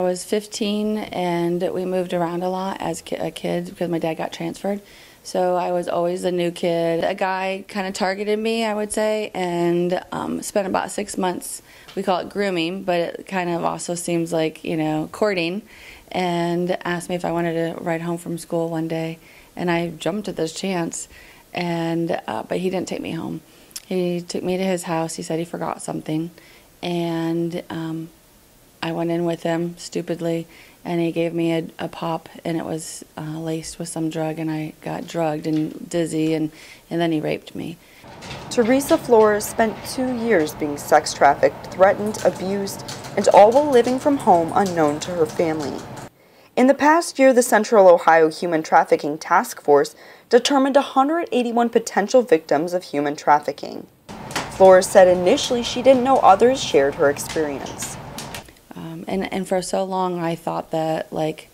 I was 15 and we moved around a lot as a kid because my dad got transferred. So I was always the new kid. A guy kind of targeted me, I would say, and spent about 6 months. We call it grooming, but it kind of also seems like, you know, courting, and asked me if I wanted to ride home from school one day. And I jumped at this chance, and but he didn't take me home. He took me to his house. He said he forgot something, and I went in with him stupidly, and he gave me a pop, and it was laced with some drug, and I got drugged and dizzy, and then he raped me. Teresa Flores spent 2 years being sex trafficked, threatened, abused, and all while living from home unknown to her family. In the past year, the Central Ohio Human Trafficking Task Force determined 181 potential victims of human trafficking. Flores said initially she didn't know others shared her experience. And for so long I thought that, like,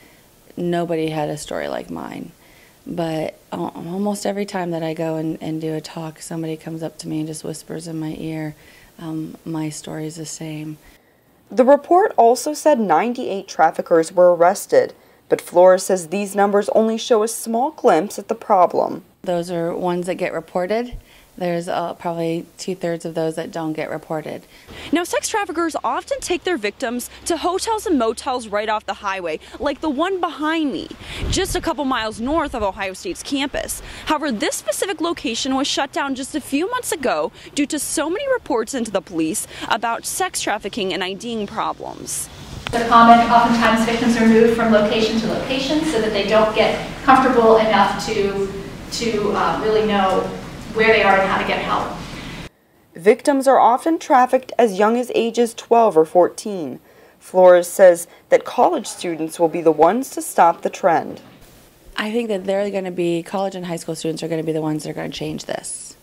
nobody had a story like mine. But almost every time that I go and do a talk, somebody comes up to me and just whispers in my ear, my story is the same. The report also said 98 traffickers were arrested, but Flores says these numbers only show a small glimpse at the problem. Those are ones that get reported. There's probably 2/3 of those that don't get reported. Now, sex traffickers often take their victims to hotels and motels right off the highway, like the one behind me, just a couple miles north of Ohio State's campus. However, this specific location was shut down just a few months ago due to so many reports into the police about sex trafficking and IDing problems. The comment, oftentimes victims are moved from location to location so that they don't get comfortable enough to really know where they are and how to get help. Victims are often trafficked as young as ages 12 or 14. Flores says that college students will be the ones to stop the trend. I think that they're going to be, college and high school students are going to be the ones that are going to change this.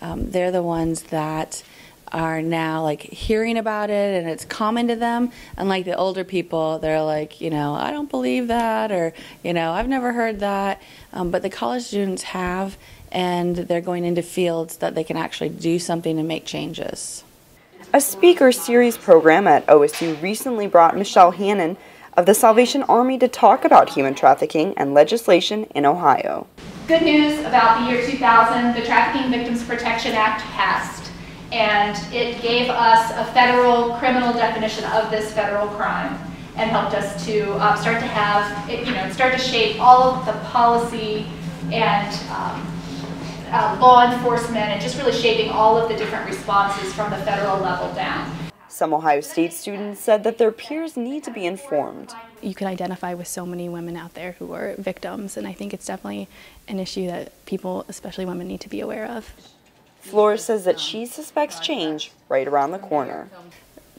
They're the ones that are now, like, hearing about it and it's common to them. Unlike the older people, they're like, you know, I don't believe that, or, you know, I've never heard that. But the college students have, and they're going into fields that they can actually do something and make changes. A speaker series program at OSU recently brought Michelle Hannon of the Salvation Army to talk about human trafficking and legislation in Ohio. Good news about the year 2000, the Trafficking Victims Protection Act passed, and it gave us a federal criminal definition of this federal crime and helped us to start to have, start to shape all of the policy and law enforcement, and just really shaping all of the different responses from the federal level down. Some Ohio State students said that their peers need to be informed. You can identify with so many women out there who are victims, and I think it's definitely an issue that people, especially women, need to be aware of. Flores says that she suspects change right around the corner.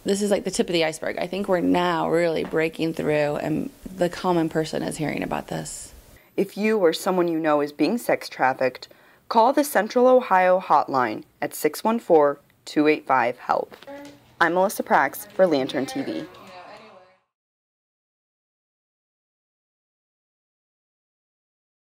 This is like the tip of the iceberg. I think we're now really breaking through, and the common person is hearing about this. If you or someone you know is being sex trafficked, call the Central Ohio Hotline at 614-285-HELP. I'm Melissa Prax for Lantern TV.